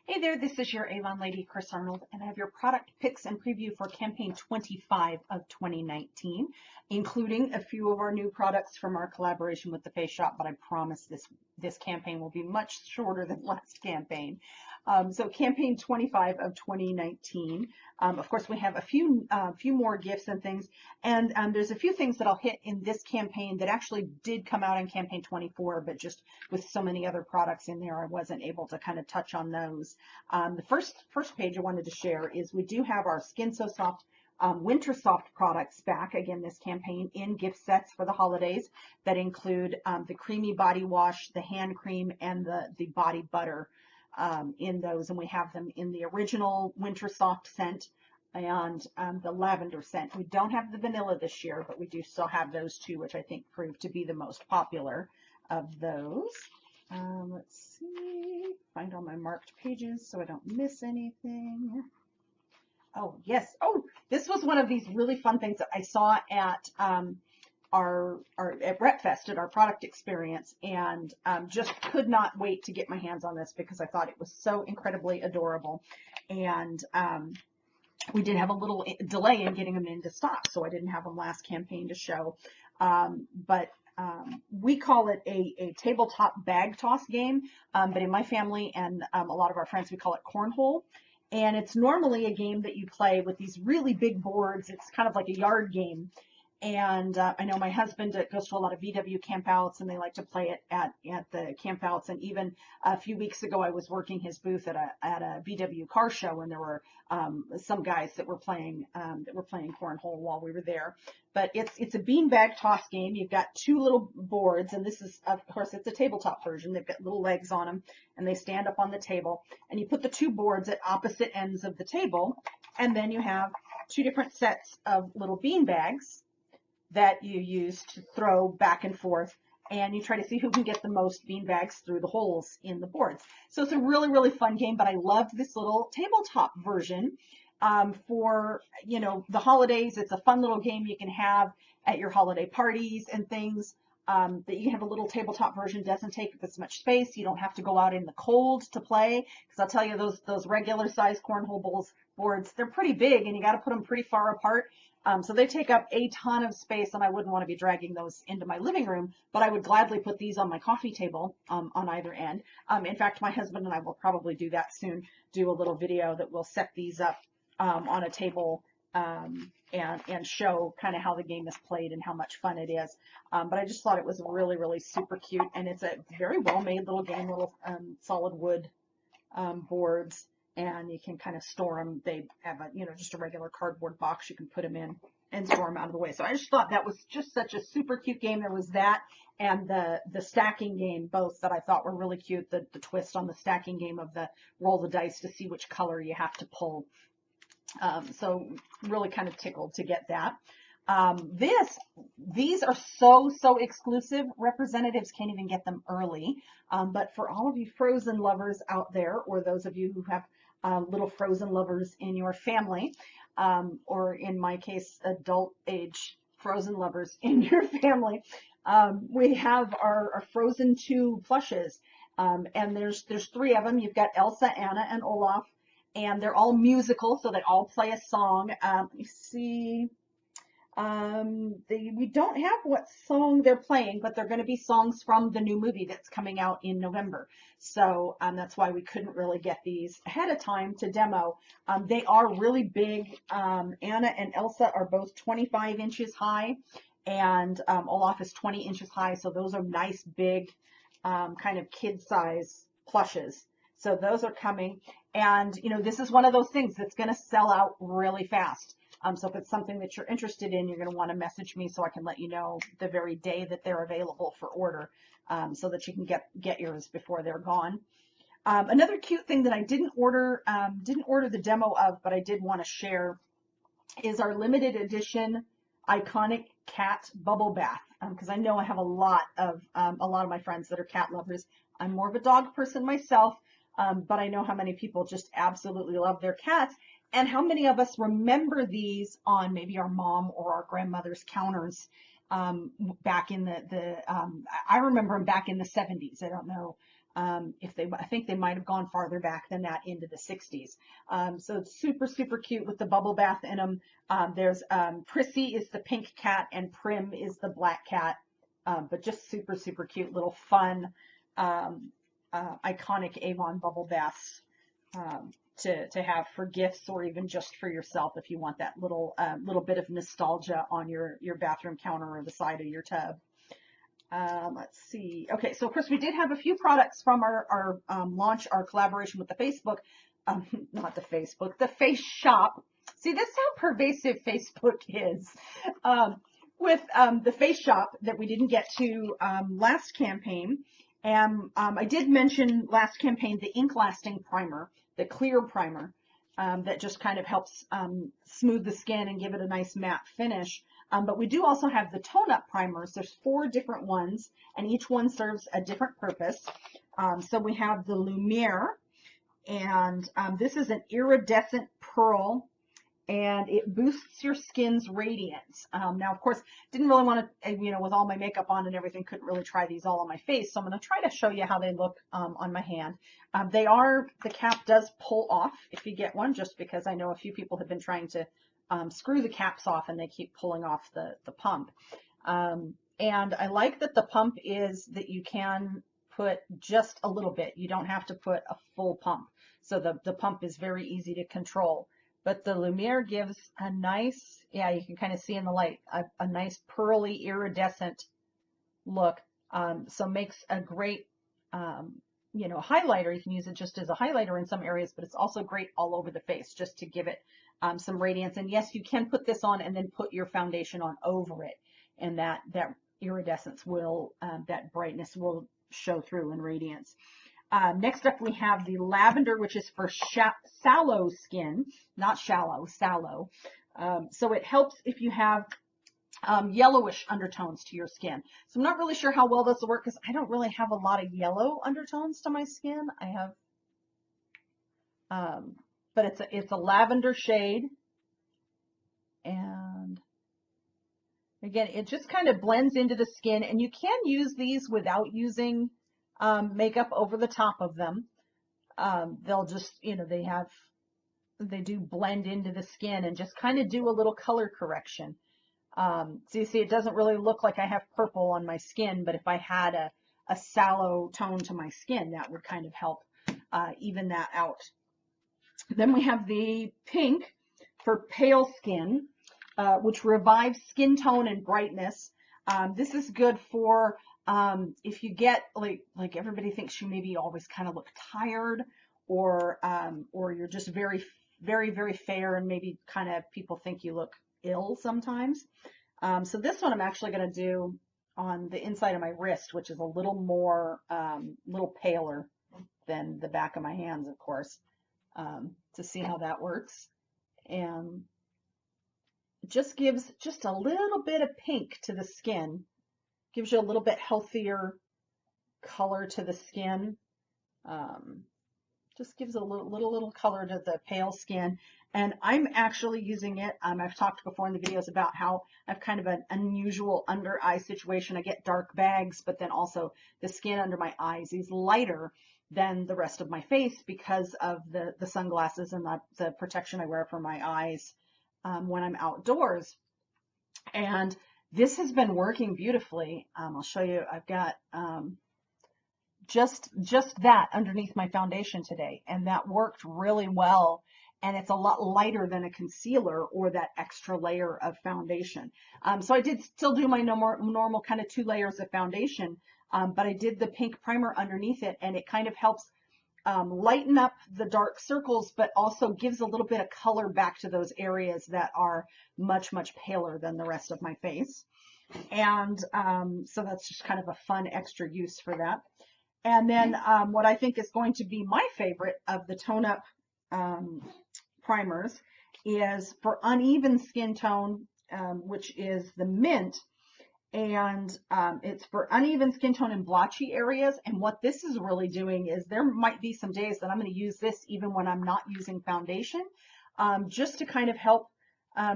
Hey there, this is your Avon lady, Chris Arnold, and I have your product picks and preview for campaign 25 of 2019, including a few of our new products from our collaboration with the Face Shop, but I promise this campaign will be much shorter than last campaign. So campaign 25 of 2019, of course we have a few more gifts and things, and there's a few things that I'll hit in this campaign that actually did come out in campaign 24, but just with so many other products in there, I wasn't able to kind of touch on those. The first page I wanted to share is we do have our Skin So Soft Winter Soft products back again this campaign in gift sets for the holidays that include the creamy body wash, the hand cream, and the body butter in those, and we have them in the original Winter Soft scent and the lavender scent. We don't have the vanilla this year, but we do still have those two, which I think proved to be the most popular of those. Let's see, find all my marked pages so I don't miss anything. Oh, yes. Oh, this was one of these really fun things that I saw at at Brettfest at our product experience, and just could not wait to get my hands on this because I thought it was so incredibly adorable. And we did have a little delay in getting them into stock, so I didn't have them last campaign to show. But we call it a tabletop bag toss game, but in my family and a lot of our friends, we call it cornhole. And it's normally a game that you play with these really big boards. It's kind of like a yard game. And I know my husband goes to a lot of VW campouts, and they like to play it at the campouts. And even a few weeks ago, I was working his booth at a VW car show, and there were some guys that were playing cornhole while we were there. But it's a beanbag toss game. You've got two little boards, and this is, of course, it's a tabletop version. They've got little legs on them, and they stand up on the table. And you put the two boards at opposite ends of the table, and then you have two different sets of little beanbags that you use to throw back and forth, and you try to see who can get the most beanbags through the holes in the boards. So it's a really, really fun game, but I loved this little tabletop version for, you know, the holidays. It's a fun little game you can have at your holiday parties and things. That you can have a little tabletop version. Doesn't take this much space. You don't have to go out in the cold to play, because I'll tell you, those regular size cornhole boards, they're pretty big, and you got to put them pretty far apart. So they take up a ton of space, and I wouldn't want to be dragging those into my living room, but I would gladly put these on my coffee table on either end. In fact, my husband and I will probably do that soon, do a little video that will set these up on a table and show kind of how the game is played and how much fun it is. But I just thought it was really, really super cute, and it's a very well-made little game, little solid wood boards. And you can kind of store them. They have just a regular cardboard box you can put them in and store them out of the way. So I just thought that was just such a super cute game. There was that and the stacking game, both that I thought were really cute. The twist on the stacking game of the roll the dice to see which color you have to pull. So really kind of tickled to get that. These are so exclusive. Representatives can't even get them early. But for all of you Frozen lovers out there, or those of you who have little Frozen lovers in your family, or in my case, adult age Frozen lovers in your family, we have our Frozen 2 plushes. And there's three of them. You've got Elsa, Anna, and Olaf, and they're all musical, so they all play a song. Let me see. We don't have what song they're playing, but they're going to be songs from the new movie that's coming out in November. So that's why we couldn't really get these ahead of time to demo. They are really big. Anna and Elsa are both 25 inches high, and Olaf is 20 inches high. So those are nice, big, kind of kid size plushes. So those are coming. And, this is one of those things that's going to sell out really fast. So if it's something that you're interested in, you're going to want to message me so I can let you know the very day that they're available for order, so that you can get yours before they're gone. Another cute thing that I didn't order the demo of, but I did want to share, is our limited edition iconic cat bubble bath. Because I know I have a lot of my friends that are cat lovers. I'm more of a dog person myself, but I know how many people just absolutely love their cats. And how many of us remember these on maybe our mom or our grandmother's counters back in I remember them back in the 70s. I don't know I think they might have gone farther back than that into the 60s. So it's super, super cute with the bubble bath in them. There's Prissy is the pink cat and Prim is the black cat. But just super, super cute little fun, iconic Avon bubble baths to have for gifts or even just for yourself if you want that little bit of nostalgia on your bathroom counter or the side of your tub. Let's see. Okay, so of course we did have a few products from our launch, our collaboration with the Facebook, not the Facebook, the Face Shop. See, that's how pervasive Facebook is. With the Face Shop that we didn't get to last campaign. And I did mention last campaign the ink lasting primer, the clear primer, that just kind of helps smooth the skin and give it a nice matte finish. But we do also have the tone up primers. There's 4 different ones, and each one serves a different purpose. So we have the Lumiere, and this is an iridescent pearl, and it boosts your skin's radiance. Now, of course, didn't really want to, with all my makeup on and everything, couldn't really try these all on my face. So I'm going to try to show you how they look on my hand. The cap does pull off if you get one, just because I know a few people have been trying to screw the caps off and they keep pulling off the pump. And I like that the pump is that you can put just a little bit. You don't have to put a full pump. So the pump is very easy to control. But the Lumiere gives a nice, yeah, you can kind of see in the light, a nice pearly iridescent look. So makes a great, highlighter. You can use it just as a highlighter in some areas, but it's also great all over the face just to give it some radiance. And yes, you can put this on and then put your foundation on over it. And that iridescence will, that brightness will show through in radiance. Next up, we have the lavender, which is for sallow skin, not shallow, sallow. So it helps if you have yellowish undertones to your skin. So I'm not really sure how well this will work because I don't really have a lot of yellow undertones to my skin. I have, but it's a lavender shade. And again, it just kind of blends into the skin, and you can use these without using makeup over the top of them. They'll just, they do blend into the skin and just kind of do a little color correction. So you see, it doesn't really look like I have purple on my skin, but if I had a sallow tone to my skin, that would kind of help even that out. Then we have the pink for pale skin, which revives skin tone and brightness. This is good for if you get like everybody thinks you maybe always kind of look tired, or you're just very, very, very fair, and maybe kind of people think you look ill sometimes. So this one I'm actually going to do on the inside of my wrist, which is a little more, little paler than the back of my hands, of course, to see how that works. And it just gives just a little bit of pink to the skin. Gives you a little bit healthier color to the skin. Just gives a little color to the pale skin. And I'm actually using it. I've talked before in the videos about how I have kind of an unusual under eye situation. I get dark bags, but then also the skin under my eyes is lighter than the rest of my face because of the sunglasses and the protection I wear for my eyes when I'm outdoors. And this has been working beautifully. I'll show you. I've got just that underneath my foundation today, and that worked really well. And it's a lot lighter than a concealer or that extra layer of foundation. So I did still do my normal kind of 2 layers of foundation, but I did the pink primer underneath it, and it kind of helps lighten up the dark circles, but also gives a little bit of color back to those areas that are much, much paler than the rest of my face. And so that's just kind of a fun extra use for that. And then what I think is going to be my favorite of the tone up primers is for uneven skin tone, which is the mint. And it's for uneven skin tone and blotchy areas. And what this is really doing is there might be some days that I'm going to use this even when I'm not using foundation, just to kind of help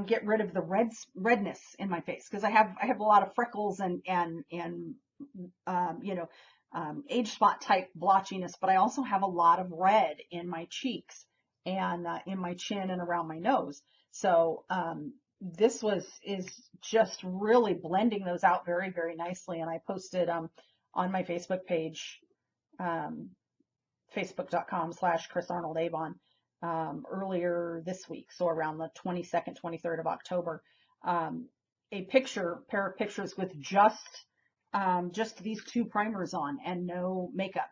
get rid of the redness in my face, because I have a lot of freckles and age spot type blotchiness, but I also have a lot of red in my cheeks and in my chin and around my nose. So this is just really blending those out very, very nicely. And I posted on my Facebook page, facebook.com/ChrisArnoldAvon, earlier this week, so around the 22nd, 23rd of October, a pair of pictures with just these two primers on and no makeup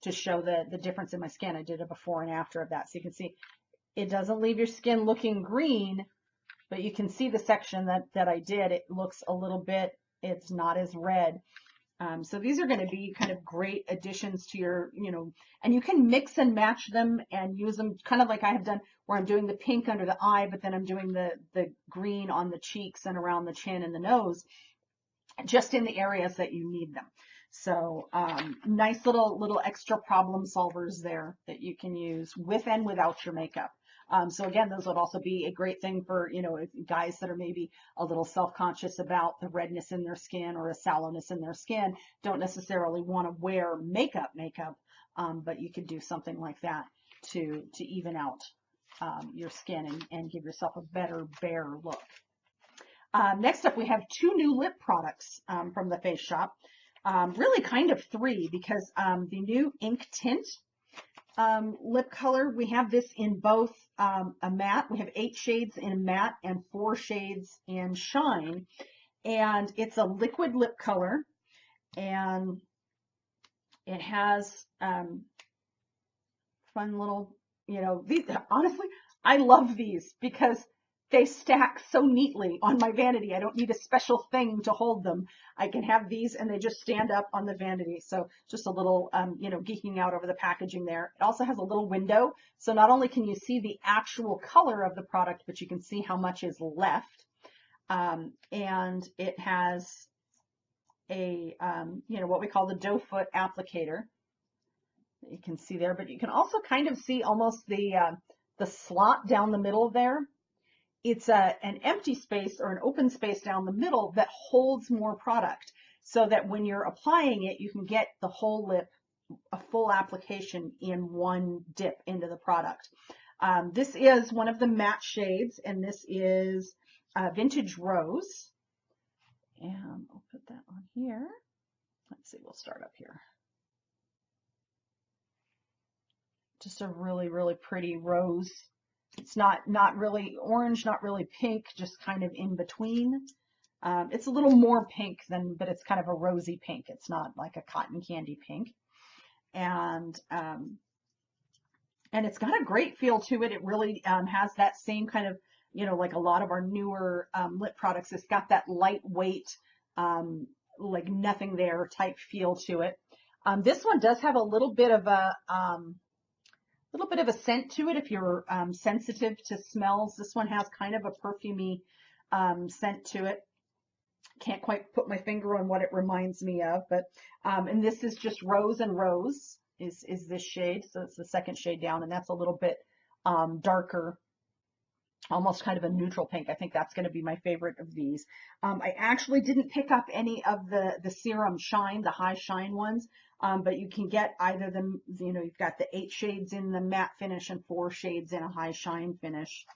to show the difference in my skin. I did a before and after of that. So you can see it doesn't leave your skin looking green, but you can see the section that I did. It looks a little bit, it's not as red. So these are going to be kind of great additions to your, and you can mix and match them and use them kind of like I have done where I'm doing the pink under the eye, but then I'm doing the green on the cheeks and around the chin and the nose, just in the areas that you need them. So nice little extra problem solvers there that you can use with and without your makeup. So again, those would also be a great thing for, guys that are maybe a little self-conscious about the redness in their skin or a sallowness in their skin, don't necessarily want to wear makeup, but you could do something like that to even out your skin and give yourself a better, bare look. Next up, we have two new lip products from the Face Shop. Really kind of three, because the new Ink Tint lip color, we have this in both a matte. We have 8 shades in matte and 4 shades in shine. And it's a liquid lip color. And it has fun little, these, honestly, I love these because they stack so neatly on my vanity. I don't need a special thing to hold them. I can have these and they just stand up on the vanity. So just a little, geeking out over the packaging there. It also has a little window. So not only can you see the actual color of the product, but you can see how much is left. And it has a, what we call the doe foot applicator. You can see there, but you can also kind of see almost the slot down the middle there. It's an empty space or an open space down the middle that holds more product, so that when you're applying it, you can get the whole lip, a full application in one dip into the product. This is one of the matte shades, and this is Vintage Rose. And I'll put that on here. Let's see, we'll start up here. Just a really, really pretty rose. It's not really orange, not really pink, just kind of in between. It's a little more pink but it's kind of a rosy pink. It's not like a cotton candy pink. And it's got a great feel to it. It really has that same kind of, like a lot of our newer lip products. It's got that lightweight, like nothing there type feel to it. This one does have a little bit of a scent to it if you're sensitive to smells. This one has kind of a perfumey scent to it. Can't quite put my finger on what it reminds me of, but and this is just Rose and Rose is this shade. So it's the second shade down, and that's a little bit darker, almost kind of a neutral pink. I think that's going to be my favorite of these. I actually didn't pick up any of the Serum Shine, the high shine ones. But you can get either them, you've got the 8 shades in the matte finish and 4 shades in a high shine finish.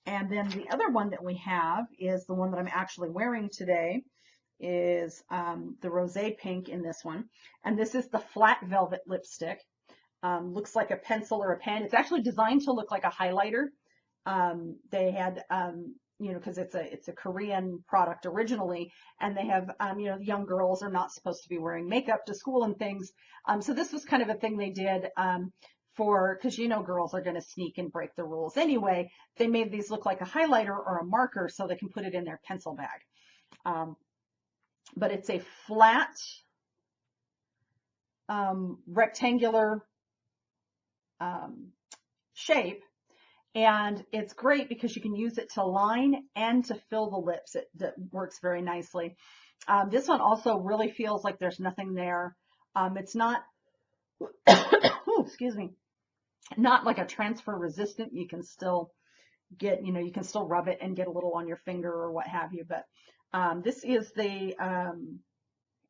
And then the other one that we have is the one that I'm actually wearing today, is the Rosé Pink in this one. And this is the Flat Velvet Lipstick. Looks like a pencil or a pen. It's actually designed to look like a highlighter. They had, because it's a Korean product originally, and they have, young girls are not supposed to be wearing makeup to school and things. So this was kind of a thing they did because girls are going to sneak and break the rules anyway. They made these look like a highlighter or a marker so they can put it in their pencil bag. But it's a flat, rectangular shape. And it's great because you can use it to line and to fill the lips. It works very nicely. This one also really feels like there's nothing there. It's not, excuse me, not like a transfer resistant. You can still get, you can still rub it and get a little on your finger or what have you. But this is the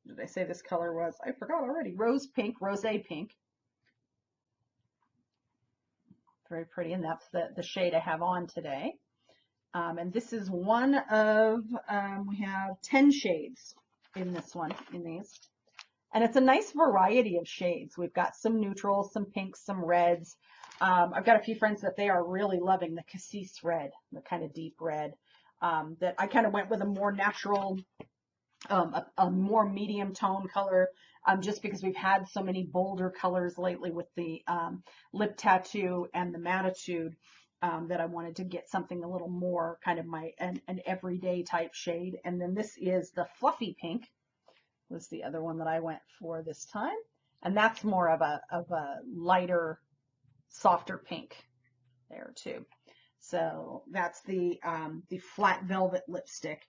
did I say this color was? I forgot already. Rose pink, rosé pink. Very pretty, and that's the shade I have on today. And this is one of, we have 10 shades in this one, in these. And it's a nice variety of shades. We've got some neutrals, some pinks, some reds. I've got a few friends that they are really loving the cassis red, the kind of deep red. That I kind of went with a more natural, a more medium tone color, just because we've had so many bolder colors lately with the lip tattoo and the Mattitude, that I wanted to get something a little more kind of an everyday type shade. And then this is the fluffy pink, was the other one that I went for this time. And that's more of a lighter, softer pink there too. So that's the flat velvet lipstick.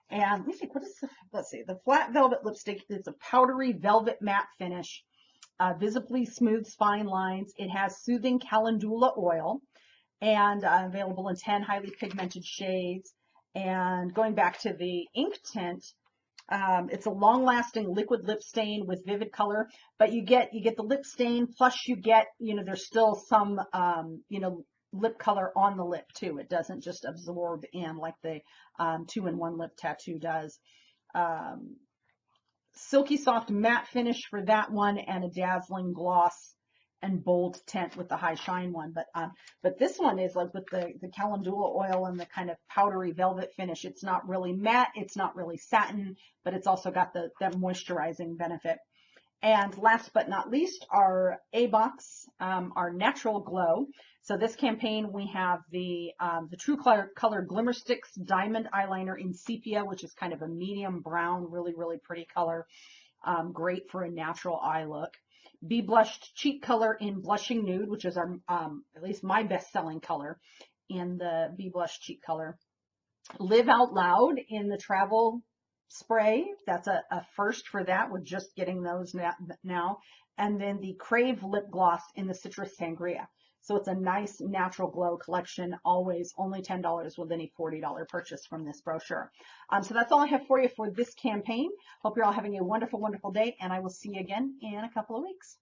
And let me think, what is let's see, the flat velvet lipstick is a powdery velvet matte finish, visibly smooths fine lines. It has soothing calendula oil, and available in 10 highly pigmented shades. And going back to the Ink Tint, it's a long-lasting liquid lip stain with vivid color, but you get the lip stain, plus you get, there's still some, lip color on the lip too. It doesn't just absorb in like the 2-in-1 lip tattoo does. Silky soft matte finish for that one, and a dazzling gloss and bold tint with the high shine one. But this one is like with the calendula oil and the kind of powdery velvet finish. It's not really matte, it's not really satin, but it's also got that moisturizing benefit. And last but not least, our A-Box, our Natural Glow. So this campaign, we have the True Color Glimmer Sticks Diamond Eyeliner in Sepia, which is kind of a medium brown, really, really pretty color. Great for a natural eye look. Be Blushed Cheek Color in Blushing Nude, which is our, at least my best-selling color in the Be Blushed Cheek Color. Live Out Loud in the Travel Spray. That's a first for that. We're just getting those now. And then the Crave Lip Gloss in the Citrus Sangria. So it's a nice natural glow collection, always only $10 with any $40 purchase from this brochure. So that's all I have for you for this campaign. Hope you're all having a wonderful, wonderful day, and I will see you again in a couple of weeks.